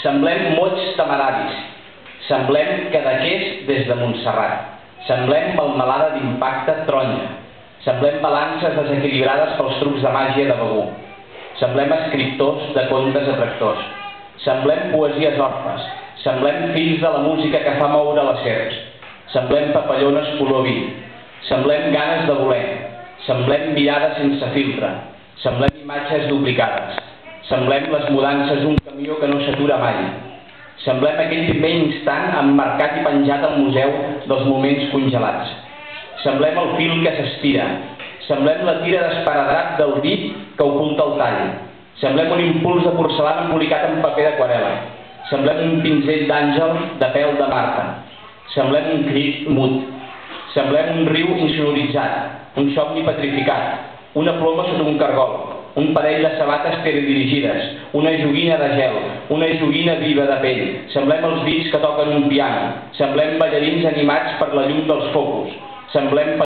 Semblem mots temeraris. Semblem cadaqués des de Montserrat. Semblem melmelada d'impacte taronja. Semblem balances desequilibrades pels trucs de màgia de Begur. Semblem escriptors de contes atractors. Semblem poesies orfes. Semblem fills de la música que fa moure les serps. Semblem papallones color vi. Semblem ganes de voler. Semblem mirades sense filtre. Semblem imatges duplicades. Semblem les mudances d'un camió que no s'atura mai. Semblem aquell primer instant emmarcat i penjat al museu dels moments congelats. Semblem el fil que s'estira. Semblem la tira d'esparadrap del dit que oculta el tall. Semblem un impuls de porcellana embolicat en paper d'aquarel·la. Semblem un pinzell d'àngel de pèl de Marta. Semblem un crit mut. Semblem un riu insonoritzat, un somni petrificat, una ploma sota un cargol, un parell de sabates teledirigides, una joguina de gel, una joguina viva de pell. Semblem els dits que toquen un piano. Semblem ballarins animats per la llum dels focus. Semblem